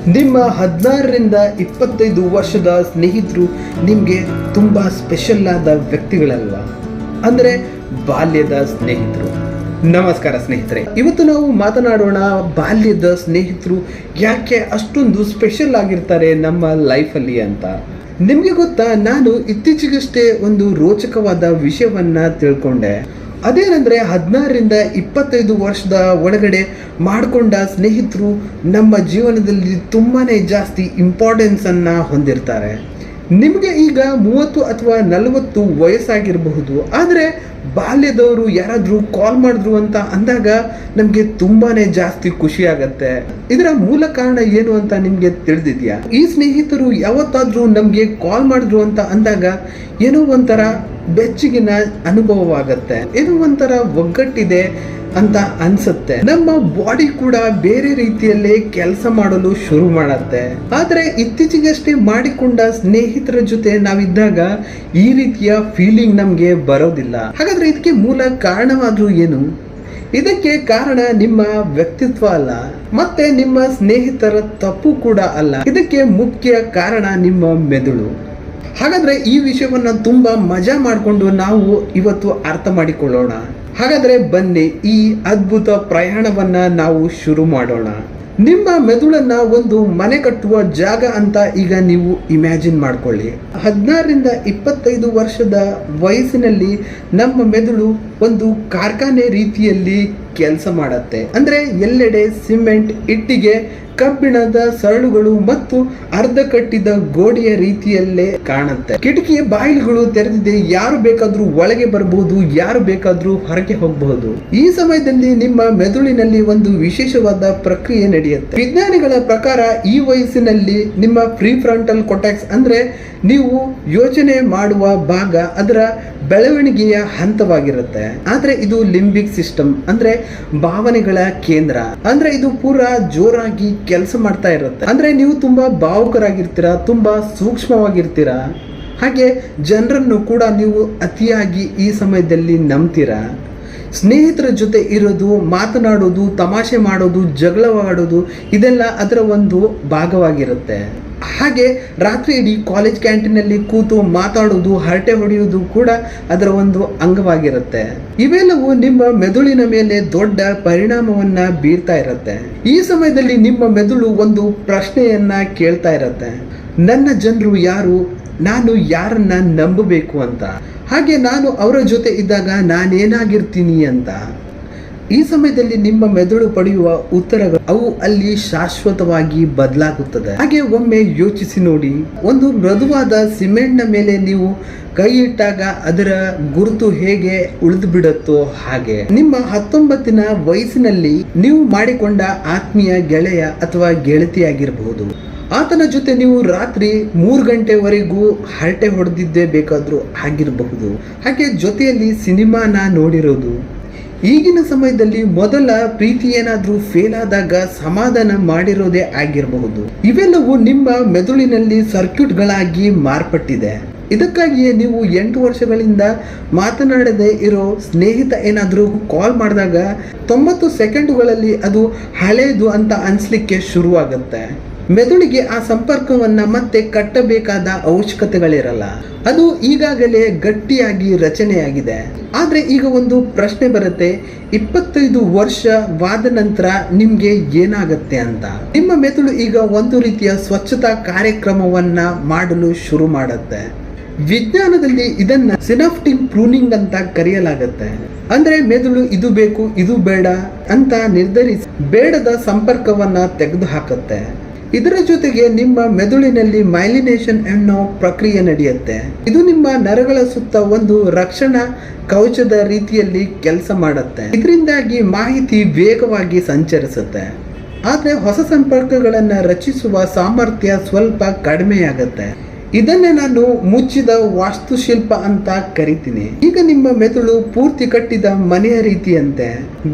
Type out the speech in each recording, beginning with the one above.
ನಿಮ್ಮ 16ರಿಂದ 25 ವರ್ಷದ ಸ್ನೇಹಿತರು ನಿಮಗೆ ತುಂಬ ಸ್ಪೆಷಲ್ ಆದ ವ್ಯಕ್ತಿಗಳಲ್ವಾ? ಅಂದರೆ ಬಾಲ್ಯದ ಸ್ನೇಹಿತರು. ನಮಸ್ಕಾರ ಸ್ನೇಹಿತರೆ, ಇವತ್ತು ನಾವು ಮಾತನಾಡೋಣ ಬಾಲ್ಯದ ಸ್ನೇಹಿತರು ಯಾಕೆ ಅಷ್ಟೊಂದು ಸ್ಪೆಷಲ್ ಆಗಿರ್ತಾರೆ ನಮ್ಮ ಲೈಫಲ್ಲಿ ಅಂತ. ನಿಮಗೆ ಗೊತ್ತಾ, ನಾನು ಇತ್ತೀಚೆಗಷ್ಟೇ ಒಂದು ರೋಚಕವಾದ ವಿಷಯವನ್ನ ತಿಳ್ಕೊಂಡೆ. ಅದೇನೆಂದರೆ 16ರಿಂದ 25 ವರ್ಷದ ಒಳಗಡೆ ಮಾಡಿಕೊಂಡ ಸ್ನೇಹಿತರು ನಮ್ಮ ಜೀವನದಲ್ಲಿ ತುಂಬಾ ಜಾಸ್ತಿ ಇಂಪಾರ್ಟೆನ್ಸನ್ನು ಹೊಂದಿರ್ತಾರೆ. ನಿಮಗೆ ಈಗ 30 ಅಥವಾ 40 ವಯಸ್ಸಾಗಿರಬಹುದು, ಆದರೆ ಬಾಲ್ಯದವರು ಯಾರಾದರೂ ಕಾಲ್ ಮಾಡಿದ್ರು ಅಂತ ಅಂದಾಗ ನಮಗೆ ತುಂಬಾ ಜಾಸ್ತಿ ಖುಷಿ ಆಗತ್ತೆ. ಇದರ ಮೂಲ ಕಾರಣ ಏನು ಅಂತ ನಿಮಗೆ ತಿಳಿದಿದೆಯಾ? ಈ ಸ್ನೇಹಿತರು ಯಾವತ್ತಾದ್ರೂ ನಮಗೆ ಕಾಲ್ ಮಾಡಿದ್ರು ಅಂತ ಅಂದಾಗ ಏನೋ ಒಂಥರ ಬೆಚ್ಚಗಿನ ಅನುಭವವಾಗತ್ತೆ, ಏನೋ ಒಂಥರ ಒಗ್ಗಟ್ಟಿದೆ ಅಂತ ಅನ್ಸುತ್ತೆ. ನಮ್ಮ ಬಾಡಿ ಕೂಡ ಬೇರೆ ರೀತಿಯಲ್ಲೇ ಕೆಲಸ ಮಾಡಲು ಶುರು ಮಾಡತ್ತೆ. ಆದ್ರೆ ಇತ್ತೀಚೆಗಷ್ಟೇ ಮಾಡಿಕೊಂಡ ಸ್ನೇಹಿತರ ಜೊತೆ ನಾವಿದ್ದಾಗ ಈ ರೀತಿಯ ಫೀಲಿಂಗ್ ನಮ್ಗೆ ಬರೋದಿಲ್ಲ. ಹಾಗಾದ್ರೆ ಇದಕ್ಕೆ ಮೂಲ ಕಾರಣವಾದ್ರೂ ಏನು? ಇದಕ್ಕೆ ಕಾರಣ ನಿಮ್ಮ ವ್ಯಕ್ತಿತ್ವ ಅಲ್ಲ, ಮತ್ತೆ ನಿಮ್ಮ ಸ್ನೇಹಿತರ ತಪ್ಪು ಕೂಡ ಅಲ್ಲ. ಇದಕ್ಕೆ ಮುಖ್ಯ ಕಾರಣ ನಿಮ್ಮ ಮೆದುಳು. ಹಾಗಾದ್ರೆ ಈ ವಿಷಯವನ್ನ ತುಂಬಾ ಮಜಾ ಮಾಡಿಕೊಂಡು ನಾವು ಇವತ್ತು ಅರ್ಥ ಮಾಡಿಕೊಳ್ಳೋಣ. ಹಾಗಾದ್ರೆ ಬನ್ನಿ, ಈ ಅದ್ಭುತ ಪ್ರಯಾಣವನ್ನ ನಾವು ಶುರು ಮಾಡೋಣ. ನಿಮ್ಮ ಮೆದುಳನ್ನ ಒಂದು ಮನೆ ಕಟ್ಟುವ ಜಾಗ ಅಂತ ಈಗ ನೀವು ಇಮ್ಯಾಜಿನ್ ಮಾಡ್ಕೊಳ್ಳಿ. 16ರಿಂದ 25 ವರ್ಷದ ವಯಸ್ಸಿನಲ್ಲಿ ನಮ್ಮ ಮೆದುಳು ಒಂದು ಕಾರ್ಖಾನೆ ರೀತಿಯಲ್ಲಿ ಕೆಲಸ ಮಾಡತ್ತೆ. ಅಂದ್ರೆ ಎಲ್ಲೆಡೆ ಸಿಮೆಂಟ್, ಇಟ್ಟಿಗೆ, ಕಬ್ಬಿಣದ ಸರಳುಗಳು ಮತ್ತು ಅರ್ಧ ಕಟ್ಟಿದ ಗೋಡೆಯ ರೀತಿಯಲ್ಲೇ ಕಾಣುತ್ತೆ. ಕಿಟಕಿಯ ಬಾಗಿಲುಗಳು ತೆರೆದಿದೆ, ಯಾರು ಬೇಕಾದ್ರೂ ಒಳಗೆ ಬರಬಹುದು, ಯಾರು ಬೇಕಾದ್ರೂ ಹೊರಗೆ ಹೋಗಬಹುದು. ಈ ಸಮಯದಲ್ಲಿ ನಿಮ್ಮ ಮೆದುಳಿನಲ್ಲಿ ಒಂದು ವಿಶೇಷವಾದ ಪ್ರಕ್ರಿಯೆ ನಡೆಯುತ್ತೆ. ವಿಜ್ಞಾನಿಗಳ ಪ್ರಕಾರ ಈ ವಯಸ್ಸಿನಲ್ಲಿ ನಿಮ್ಮ ಪ್ರಿಫ್ರಂಟಲ್ ಕಾರ್ಟೆಕ್ಸ್ ಅಂದ್ರೆ ನೀವು ಯೋಚನೆ ಮಾಡುವ ಭಾಗ ಅದರ ಬೆಳವಣಿಗೆಯ ಹಂತವಾಗಿರುತ್ತೆ. ಆದ್ರೆ ಇದು ಲಿಂಬಿಕ್ ಸಿಸ್ಟಮ್ ಅಂದ್ರೆ ಭಾವನೆಗಳ ಕೇಂದ್ರ. ಅಂದ್ರೆ ಇದು ಪೂರಾ ಜೋರಾಗಿ ಕೆಲಸ ಮಾಡ್ತಾ ಇರುತ್ತೆ. ಅಂದ್ರೆ ನೀವು ತುಂಬಾ ಭಾವುಕರಾಗಿರ್ತೀರಾ, ತುಂಬಾ ಸೂಕ್ಷ್ಮವಾಗಿರ್ತೀರಾ. ಹಾಗೆ ಜನರನ್ನು ಕೂಡ ನೀವು ಅತಿಯಾಗಿ ಈ ಸಮಯದಲ್ಲಿ ನಂಬ್ತೀರಾ. ಸ್ನೇಹಿತರ ಜೊತೆ ಇರೋದು, ಮಾತನಾಡೋದು, ತಮಾಷೆ ಮಾಡೋದು, ಜಗಳವಾಡೋದು ಇದೆಲ್ಲ ಅದರ ಒಂದು ಭಾಗವಾಗಿರುತ್ತೆ. ಹಾಗೆ ರಾತ್ರಿ ಇಡೀ ಕಾಲೇಜ್ ಕ್ಯಾಂಟೀನಲ್ಲಿ ಕೂತು ಮಾತಾಡೋದು, ಹರಟೆ ಹೊಡೆಯುವುದು ಕೂಡ ಅದರ ಒಂದು ಅಂಗವಾಗಿರುತ್ತೆ. ಇವೆಲ್ಲವೂ ನಿಮ್ಮ ಮೆದುಳಿನ ಮೇಲೆ ದೊಡ್ಡ ಪರಿಣಾಮವನ್ನ ಬೀರ್ತಾ ಇರುತ್ತೆ. ಈ ಸಮಯದಲ್ಲಿ ನಿಮ್ಮ ಮೆದುಳು ಒಂದು ಪ್ರಶ್ನೆಯನ್ನ ಕೇಳ್ತಾ ಇರುತ್ತೆ, ನನ್ನ ಜನರು ಯಾರು, ನಾನು ಯಾರನ್ನ ನಂಬಬೇಕು ಅಂತ, ಹಾಗೆ ನಾನು ಅವರ ಜೊತೆ ಇದ್ದಾಗ ನಾನೇನಾಗಿರ್ತೀನಿ ಅಂತ. ಈ ಸಮಯದಲ್ಲಿ ನಿಮ್ಮ ಮೆದುಳು ಪಡೆಯುವ ಉತ್ತರಗಳು ಅವು ಅಲ್ಲಿ ಶಾಶ್ವತವಾಗಿ ಬದಲಾಗುತ್ತದೆ. ಹಾಗೆ ಒಮ್ಮೆ ಯೋಚಿಸಿ ನೋಡಿ, ಒಂದು ಮೃದುವಾದ ಸಿಮೆಂಟ್ನ ಮೇಲೆ ನೀವು ಕೈ ಇಟ್ಟಾಗ ಅದರ ಗುರುತು ಹೇಗೆ ಉಳಿದು ಬಿಡುತ್ತೋ ಹಾಗೆ ನಿಮ್ಮ 19ನ ವಯಸ್ಸಿನಲ್ಲಿ ನೀವು ಮಾಡಿಕೊಂಡ ಆತ್ಮೀಯ ಗೆಳೆಯ ಅಥವಾ ಗೆಳತಿಯಾಗಿರಬಹುದು. ಆತನ ಜೊತೆ ನೀವು ರಾತ್ರಿ 3 ಗಂಟೆವರೆಗೂ ಹರಟೆ ಹೊಡೆದಿದ್ದೇ ಬೇಕಾದ್ರೂ ಆಗಿರಬಹುದು. ಹಾಗೆ ಜೊತೆಯಲ್ಲಿ ಸಿನಿಮಾನ ನೋಡಿರೋದು. ಈಗಿನ ಸಮಯದಲ್ಲಿ ಮೊದಲ ಪ್ರೀತಿ ಏನಾದ್ರೂ ಫೇಲ್ ಆದಾಗ ಸಮಾಧಾನ ಮಾಡಿರೋದೇ ಆಗಿರಬಹುದು. ಇವೆಲ್ಲವೂ ನಿಮ್ಮ ಮೆದುಳಿನಲ್ಲಿ ಸರ್ಕ್ಯೂಟ್ಗಳಾಗಿ ಮಾರ್ಪಟ್ಟಿದೆ. ಇದಕ್ಕಾಗಿಯೇ ನೀವು 8 ವರ್ಷಗಳಿಂದ ಮಾತನಾಡದೆ ಇರೋ ಸ್ನೇಹಿತ ಏನಾದ್ರೂ ಕಾಲ್ ಮಾಡಿದಾಗ 90 ಸೆಕೆಂಡುಗಳಲ್ಲಿ ಅದು ಹಳೇದು ಅಂತ ಅನ್ಸ್ಲಿಕ್ಕೆ ಶುರುವಾಗುತ್ತೆ. ಮೆದುಳಿಗೆ ಆ ಸಂಪರ್ಕವನ್ನ ಮತ್ತೆ ಕಟ್ಟಬೇಕಾದ ಅವಶ್ಯಕತೆಗಳಿರಲ್ಲ, ಅದು ಈಗಾಗಲೇ ಗಟ್ಟಿಯಾಗಿ ರಚನೆಯಾಗಿದೆ. ಆದ್ರೆ ಈಗ ಒಂದು ಪ್ರಶ್ನೆ ಬರುತ್ತೆ, 25 ವರ್ಷವಾದ ನಂತರ ನಿಮ್ಗೆ ಏನಾಗತ್ತೆ ಅಂತ. ನಿಮ್ಮ ಮೆದುಳು ಈಗ ಒಂದು ರೀತಿಯ ಸ್ವಚ್ಛತಾ ಕಾರ್ಯಕ್ರಮವನ್ನ ಮಾಡಲು ಶುರು ಮಾಡುತ್ತೆ. ವಿಜ್ಞಾನದಲ್ಲಿ ಇದನ್ನ ಸಿನಾಪ್ಟಿಕ್ ಪ್ರೂನಿಂಗ್ ಅಂತ ಕರೆಯಲಾಗುತ್ತೆ. ಅಂದ್ರೆ ಮೆದುಳು ಇದು ಬೇಕು, ಇದು ಬೇಡ ಅಂತ ನಿರ್ಧರಿಸಿ ಬೇಡದ ಸಂಪರ್ಕವನ್ನ ತೆಗೆದು ಹಾಕುತ್ತೆ. ಇದರ ಜೊತೆಗೆ ನಿಮ್ಮ ಮೆದುಳಿನಲ್ಲಿ ಮೈಲಿನೇಷನ್ ಅನ್ನೋ ಪ್ರಕ್ರಿಯೆ ನಡೆಯುತ್ತೆ. ಇದು ನಿಮ್ಮ ನರಗಳ ಸುತ್ತ ಒಂದು ರಕ್ಷಣಾ ಕವಚದ ರೀತಿಯಲ್ಲಿ ಕೆಲಸ ಮಾಡುತ್ತೆ. ಇದರಿಂದಾಗಿ ಮಾಹಿತಿ ವೇಗವಾಗಿ ಸಂಚರಿಸುತ್ತೆ. ಆದ್ರೆ ಹೊಸ ಸಂಪರ್ಕಗಳನ್ನ ರಚಿಸುವ ಸಾಮರ್ಥ್ಯ ಸ್ವಲ್ಪ ಕಡಿಮೆಯಾಗುತ್ತೆ. ಇದನ್ನೇ ನಾನು ಮುಚ್ಚಿದ ವಾಸ್ತುಶಿಲ್ಪ ಅಂತ ಕರಿತೀನಿ. ಈಗ ನಿಮ್ಮ ಮೆದುಳು ಪೂರ್ತಿ ಕಟ್ಟಿದ ಮನೆಯ ರೀತಿಯಂತೆ.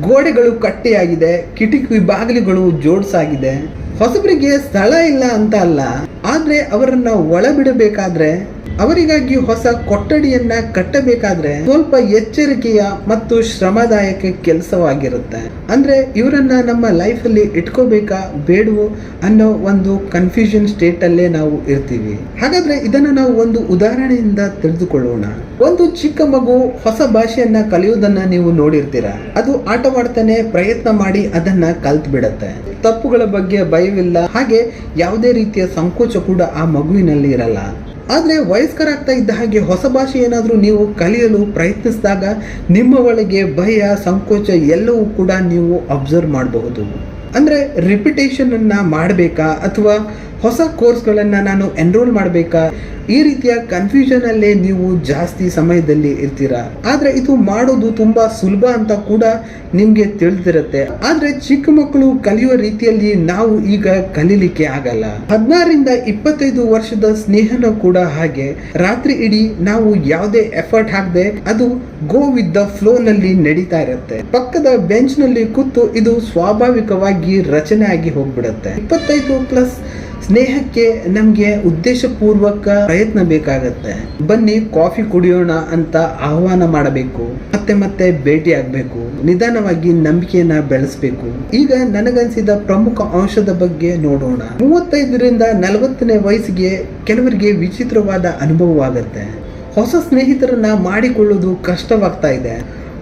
ಗೋಡೆಗಳು ಕಟ್ಟೆಯಾಗಿದೆ, ಕಿಟಕಿ ಬಾಗಿಲುಗಳು ಜೋಡಿಸಾಗಿದೆ. ಹೊಸಬರಿಗೆ ಸ್ಥಳ ಇಲ್ಲ ಅಂತ ಅಲ್ಲ, ಆದ್ರೆ ಅವರನ್ನ ಒಳ ಬಿಡಬೇಕಾದ್ರೆ ಅವರಿಗಾಗಿ ಹೊಸ ಕೊಠಡಿಯನ್ನ ಕಟ್ಟಬೇಕಾದ್ರೆ ಸ್ವಲ್ಪ ಎಚ್ಚರಿಕೆಯ ಮತ್ತು ಶ್ರಮದಾಯಕ ಕೆಲಸವಾಗಿರುತ್ತೆ. ಅಂದ್ರೆ ಇವರನ್ನ ನಮ್ಮ ಲೈಫ್ ಅಲ್ಲಿ ಇಟ್ಕೋಬೇಕಾ ಬೇಡವೋ ಅನ್ನೋ ಒಂದು ಕನ್ಫ್ಯೂಷನ್ ಸ್ಟೇಟ್ ಅಲ್ಲೇ ನಾವು ಇರ್ತೀವಿ. ಹಾಗಾದ್ರೆ ಇದನ್ನ ನಾವು ಒಂದು ಉದಾಹರಣೆಯಿಂದ ತಿಳಿದುಕೊಳ್ಳೋಣ. ಒಂದು ಚಿಕ್ಕ ಮಗು ಹೊಸ ಭಾಷೆಯನ್ನ ಕಲಿಯುವುದನ್ನ ನೀವು ನೋಡಿರ್ತೀರಾ. ಅದು ಆಟವಾಡ್ತಾನೆ ಪ್ರಯತ್ನ ಮಾಡಿ ಅದನ್ನ ಕಲ್ತ್ ಬಿಡತ್ತೆ. ತಪ್ಪುಗಳ ಬಗ್ಗೆ ಭಯವಿಲ್ಲ, ಹಾಗೆ ಯಾವುದೇ ರೀತಿಯ ಸಂಕೋಚ ಕೂಡ ಆ ಮಗುವಿನಲ್ಲಿ ಇರಲ್ಲ. ಆದರೆ ವಯಸ್ಕರಾಗ್ತಾ ಇದ್ದ ಹಾಗೆ ಹೊಸ ಭಾಷೆ ಏನಾದರೂ ನೀವು ಕಲಿಯಲು ಪ್ರಯತ್ನಿಸಿದಾಗ ನಿಮ್ಮ ಒಳಗೆ ಭಯ, ಸಂಕೋಚ ಎಲ್ಲವೂ ಕೂಡ ನೀವು ಅಬ್ಸರ್ವ್ ಮಾಡಬಹುದು. ಅಂದರೆ ರಿಪಿಟೇಷನ್ ಅನ್ನ ಮಾಡಬೇಕಾ ಅಥವಾ ಹೊಸ ಕೋರ್ಸ್ಗಳನ್ನು ನಾನು ಎನ್ರೋಲ್ ಮಾಡಬೇಕಾ, ಈ ರೀತಿಯ ಕನ್ಫ್ಯೂಷನ್ ಅಲ್ಲೇ ನೀವು ಜಾಸ್ತಿ ಸಮಯದಲ್ಲಿ ಇರ್ತೀರಾ. ಆದ್ರೆ ಇದು ಮಾಡೋದು ತುಂಬಾ ಸುಲಭ ಅಂತ ಕೂಡ ನಿಮ್ಗೆ ತಿಳಿದಿರುತ್ತೆ. ಆದ್ರೆ ಚಿಕ್ಕ ಮಕ್ಕಳು ಕಲಿಯುವ ರೀತಿಯಲ್ಲಿ ನಾವು ಈಗ ಕಲೀಲಿಕ್ಕೆ ಆಗಲ್ಲ. 16ರಿಂದ 25 ವರ್ಷದ ಸ್ನೇಹನ ಕೂಡ ಹಾಗೆ ರಾತ್ರಿ ಇಡೀ ನಾವು ಯಾವುದೇ ಎಫರ್ಟ್ ಹಾಕದೆ ಅದು ಗೋ ವಿತ್ ದ ಫ್ಲೋ ನಲ್ಲಿ ನಡೀತಾ ಇರುತ್ತೆ. ಪಕ್ಕದ ಬೆಂಚ್ ನಲ್ಲಿ ಕೂತು ಇದು ಸ್ವಾಭಾವಿಕವಾಗಿ ರಚನೆ ಆಗಿ ಹೋಗ್ಬಿಡುತ್ತೆ. 25+ ಸ್ನೇಹಕ್ಕೆ ನಮ್ಗೆ ಉದ್ದೇಶಪೂರ್ವಕ ಪ್ರಯತ್ನ ಬೇಕಾಗತ್ತೆ. ಬನ್ನಿ ಕಾಫಿ ಕುಡಿಯೋಣ ಅಂತ ಆಹ್ವಾನ ಮಾಡಬೇಕು, ಮತ್ತೆ ಮತ್ತೆ ಭೇಟಿ ಆಗ್ಬೇಕು, ನಿಧಾನವಾಗಿ ನಂಬಿಕೆಯನ್ನ ಬೆಳೆಸಬೇಕು. ಈಗ ನನಗನ್ಸಿದ ಪ್ರಮುಖ ಅಂಶದ ಬಗ್ಗೆ ನೋಡೋಣ. 35ರಿಂದ 40ನೇ ವಯಸ್ಸಿಗೆ ಕೆಲವರಿಗೆ ವಿಚಿತ್ರವಾದ ಅನುಭವವಾಗತ್ತೆ. ಹೊಸ ಸ್ನೇಹಿತರನ್ನ ಮಾಡಿಕೊಳ್ಳೋದು ಕಷ್ಟವಾಗ್ತಾ ಇದೆ.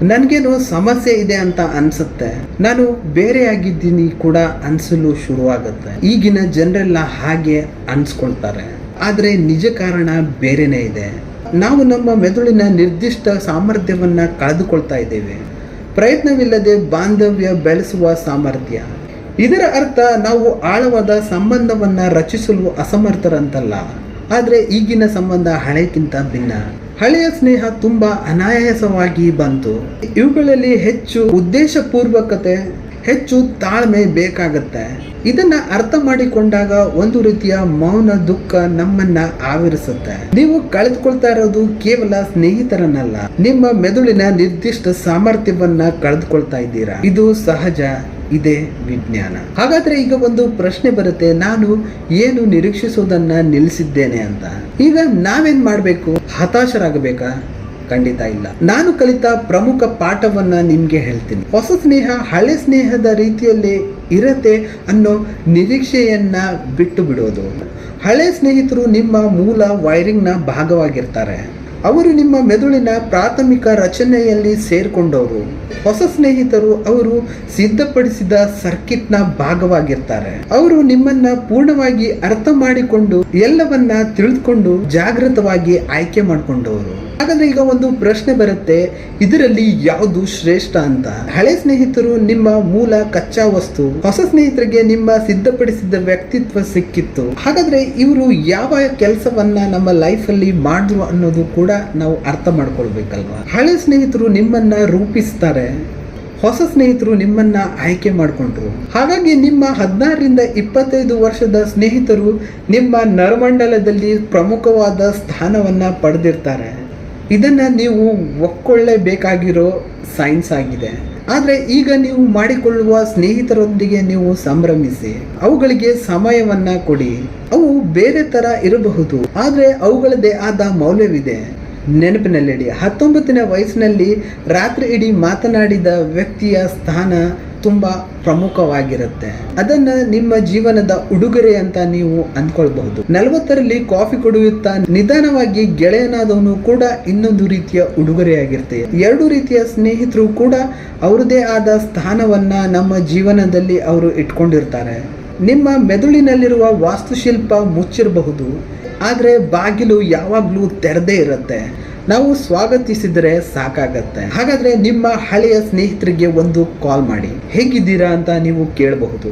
ನನಗೇನೋ ಸಮಸ್ಯೆ ಇದೆ ಅಂತ ಅನ್ಸುತ್ತೆ, ನಾನು ಬೇರೆ ಆಗಿದ್ದೀನಿ ಕೂಡ ಅನ್ಸಲು ಶುರುವಾಗುತ್ತೆ. ಈಗಿನ ಜನರೆಲ್ಲ ಹಾಗೆ ಅನ್ಸ್ಕೊಳ್ತಾರೆ, ಆದ್ರೆ ನಿಜ ಕಾರಣ ಬೇರೆನೇ ಇದೆ. ನಾವು ನಮ್ಮ ಮೆದುಳಿನ ನಿರ್ದಿಷ್ಟ ಸಾಮರ್ಥ್ಯವನ್ನ ಕಳೆದುಕೊಳ್ತಾ ಇದ್ದೇವೆ. ಪ್ರಯತ್ನವಿಲ್ಲದೆ ಬಾಂಧವ್ಯ ಬೆಳೆಸುವ ಸಾಮರ್ಥ್ಯ. ಇದರ ಅರ್ಥ ನಾವು ಆಳವಾದ ಸಂಬಂಧವನ್ನ ರಚಿಸಲು ಅಸಮರ್ಥರಂತಲ್ಲ, ಆದ್ರೆ ಈಗಿನ ಸಂಬಂಧ ಹಳೆಕ್ಕಿಂತ ಭಿನ್ನ. ಹಳೆಯ ಸ್ನೇಹ ತುಂಬಾ ಅನಾಯಾಸವಾಗಿ ಬಂತು. ಇವುಗಳಲ್ಲಿ ಹೆಚ್ಚು ಉದ್ದೇಶಪೂರ್ವಕತೆ, ಹೆಚ್ಚು ತಾಳ್ಮೆ ಬೇಕಾಗತ್ತೆ. ಇದನ್ನ ಅರ್ಥ ಮಾಡಿಕೊಂಡಾಗ ಒಂದು ರೀತಿಯ ಮೌನ ದುಃಖ ನಮ್ಮನ್ನ ಆವರಿಸುತ್ತೆ. ನೀವು ಕಳೆದುಕೊಳ್ತಾ ಇರೋದು ಕೇವಲ ಸ್ನೇಹಿತರನ್ನಲ್ಲ, ನಿಮ್ಮ ಮೆದುಳಿನ ನಿರ್ದಿಷ್ಟ ಸಾಮರ್ಥ್ಯವನ್ನ ಕಳೆದುಕೊಳ್ತಾ ಇದ್ದೀರಾ. ಇದು ಸಹಜ, ಇದೇ ವಿಜ್ಞಾನ. ಹಾಗಾದ್ರೆ ಈಗ ಒಂದು ಪ್ರಶ್ನೆ ಬರುತ್ತೆ, ನಾನು ಏನು ನಿರೀಕ್ಷಿಸೋದನ್ನ ನಿಲ್ಲಿಸಿದ್ದೇನೆ ಅಂತ. ಈಗ ನಾವೇನ್ ಮಾಡ್ಬೇಕು? ಹತಾಶರಾಗಬೇಕಾ? ಖಂಡಿತ ಇಲ್ಲ. ನಾನು ಕಲಿತ ಪ್ರಮುಖ ಪಾಠವನ್ನ ನಿಮ್ಗೆ ಹೇಳ್ತೀನಿ. ಹೊಸ ಸ್ನೇಹ ಹಳೆ ಸ್ನೇಹದ ರೀತಿಯಲ್ಲಿ ಇರತ್ತೆ ಅನ್ನೋ ನಿರೀಕ್ಷೆಯನ್ನ ಬಿಟ್ಟು ಬಿಡೋದು. ಹಳೆ ಸ್ನೇಹಿತರು ನಿಮ್ಮ ಮೂಲ ವೈರಿಂಗ್ನ ಭಾಗವಾಗಿರ್ತಾರೆ. ಅವರು ನಿಮ್ಮ ಮೆದುಳಿನ ಪ್ರಾಥಮಿಕ ರಚನೆಯಲ್ಲಿ ಸೇರ್ಕೊಂಡವರು. ಹೊಸ ಸ್ನೇಹಿತರು ಅವರು ಸಿದ್ಧಪಡಿಸಿದ ಸರ್ಕಿಟ್ನ ಭಾಗವಾಗಿರ್ತಾರೆ. ಅವರು ನಿಮ್ಮನ್ನ ಪೂರ್ಣವಾಗಿ ಅರ್ಥ ಮಾಡಿಕೊಂಡು ಎಲ್ಲವನ್ನ ತಿಳಿದುಕೊಂಡು ಜಾಗೃತವಾಗಿ ಆಯ್ಕೆ ಮಾಡಿಕೊಂಡವರು. ಹಾಗಾದ್ರೆ ಈಗ ಒಂದು ಪ್ರಶ್ನೆ ಬರುತ್ತೆ, ಇದರಲ್ಲಿ ಯಾವುದು ಶ್ರೇಷ್ಠ ಅಂತ. ಹಳೆ ಸ್ನೇಹಿತರು ನಿಮ್ಮ ಮೂಲ ಕಚ್ಚಾ ವಸ್ತು, ಹೊಸ ಸ್ನೇಹಿತರಿಗೆ ನಿಮ್ಮ ಸಿದ್ಧಪಡಿಸಿದ ವ್ಯಕ್ತಿತ್ವ ಸಿಕ್ಕಿತ್ತು. ಹಾಗಾದ್ರೆ ಇವರು ಯಾವ ಕೆಲಸವನ್ನ ನಮ್ಮ ಲೈಫ್ ಅಲ್ಲಿ ಮಾಡಿದ್ರು ಅನ್ನೋದು ಕೂಡ ನಾವು ಅರ್ಥ ಮಾಡ್ಕೊಳ್ಬೇಕಲ್ವಾ. ಹಳೆ ಸ್ನೇಹಿತರು ನಿಮ್ಮನ್ನ ರೂಪಿಸ್ತಾರೆ, ಹೊಸ ಸ್ನೇಹಿತರು ನಿಮ್ಮನ್ನ ಆಯ್ಕೆ ಮಾಡಿಕೊಂಡ್ರು. ಹಾಗಾಗಿ ನಿಮ್ಮ 16ರಿಂದ 25 ವರ್ಷದ ಸ್ನೇಹಿತರು ನಿಮ್ಮ ನರಮಂಡಲದಲ್ಲಿ ಪ್ರಮುಖವಾದ ಸ್ಥಾನವನ್ನ ಪಡೆದಿರ್ತಾರೆ. ಇದನ್ನ ನೀವು ಒಕ್ಕೊಳ್ಳೇಬೇಕಾಗಿರೋ ಸೈನ್ಸ್ ಆಗಿದೆ. ಆದರೆ ಈಗ ನೀವು ಮಾಡಿಕೊಳ್ಳುವ ಸ್ನೇಹಿತರೊಂದಿಗೆ ನೀವು ಸಂಭ್ರಮಿಸಿ, ಅವುಗಳಿಗೆ ಸಮಯವನ್ನ ಕೊಡಿ. ಅವು ಬೇರೆ ತರ ಇರಬಹುದು, ಆದರೆ ಅವುಗಳದೇ ಆದ ಮೌಲ್ಯವಿದೆ. ನೆನಪಿನಲ್ಲಿಡಿ, 19ನೇ ವಯಸ್ಸಿನಲ್ಲಿ ರಾತ್ರಿ ಇಡೀ ಮಾತನಾಡಿದ ವ್ಯಕ್ತಿಯ ಸ್ಥಾನ ತುಂಬಾ ಪ್ರಮುಖವಾಗಿರುತ್ತೆ. ಅದನ್ನ ನಿಮ್ಮ ಜೀವನದ ಉಡುಗೊರೆ ಅಂತ ನೀವು ಅಂದ್ಕೊಳ್ಬಹುದು. 40ರಲ್ಲಿ ಕಾಫಿ ಕುಡಿಯುತ್ತಾ ನಿಧಾನವಾಗಿ ಗೆಳೆಯನಾದವನು ಕೂಡ ಇನ್ನೊಂದು ರೀತಿಯ ಉಡುಗೊರೆಯಾಗಿರುತ್ತೆ. ಎರಡು ರೀತಿಯ ಸ್ನೇಹಿತರು ಕೂಡ ಅವರದೇ ಆದ ಸ್ಥಾನವನ್ನ ನಮ್ಮ ಜೀವನದಲ್ಲಿ ಅವರು ಇಟ್ಕೊಂಡಿರ್ತಾರೆ. ನಿಮ್ಮ ಮೆದುಳಿನಲ್ಲಿರುವ ವಾಸ್ತುಶಿಲ್ಪ ಮುಚ್ಚಿರಬಹುದು, ಆದರೆ ಬಾಗಿಲು ಯಾವಾಗಲೂ ತೆರೆದೇ ಇರುತ್ತೆ. ನಾವು ಸ್ವಾಗತಿಸಿದರೆ ಸಾಕಾಗತ್ತೆ. ಹಾಗಾದ್ರೆ ನಿಮ್ಮ ಹಳೆಯ ಸ್ನೇಹಿತರಿಗೆ ಒಂದು ಕಾಲ್ ಮಾಡಿ, ಹೇಗಿದ್ದೀರಾ ಅಂತ ನೀವು ಕೇಳಬಹುದು.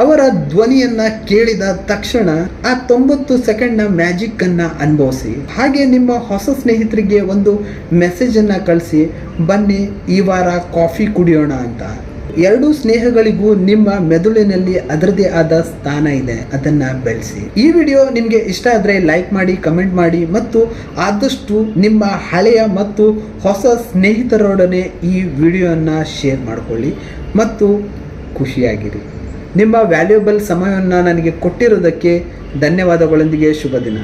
ಅವರ ಧ್ವನಿಯನ್ನ ಕೇಳಿದ ತಕ್ಷಣ ಆ 90 ಸೆಕೆಂಡ್ನ ಮ್ಯಾಜಿಕ್ ಅನ್ನ ಅನುಭವಿಸಿ. ಹಾಗೆ ನಿಮ್ಮ ಹೊಸ ಸ್ನೇಹಿತರಿಗೆ ಒಂದು ಮೆಸೇಜ್ ಅನ್ನ ಕಳಿಸಿ, ಬನ್ನಿ ಈ ವಾರ ಕಾಫಿ ಕುಡಿಯೋಣ ಅಂತ. ಎರಡು ಸ್ನೇಹಗಳಿಗೂ ನಿಮ್ಮ ಮೆದುಳಿನಲ್ಲಿ ಅದರದೇ ಆದ ಸ್ಥಾನ ಇದೆ, ಅದನ್ನ ಬೆಳೆಸಿ. ಈ ವಿಡಿಯೋ ನಿಮಗೆ ಇಷ್ಟ ಆದ್ರೆ ಲೈಕ್ ಮಾಡಿ, ಕಮೆಂಟ್ ಮಾಡಿ ಮತ್ತು ಆದಷ್ಟು ನಿಮ್ಮ ಹಳೆಯ ಮತ್ತು ಹೊಸ ಸ್ನೇಹಿತರೊಡನೆ ಈ ವಿಡಿಯೋನ ಶೇರ್ ಮಾಡಿಕೊಳ್ಳಿ ಮತ್ತು ಖುಷಿಯಾಗಿರಿ. ನಿಮ್ಮ ವ್ಯಾಲ್ಯೂಬಲ್ ಸಮಯವನ್ನು ನನಗೆ ಕೊಟ್ಟಿರೋದಕ್ಕೆ ಧನ್ಯವಾದಗಳೊಂದಿಗೆ ಶುಭ ದಿನ.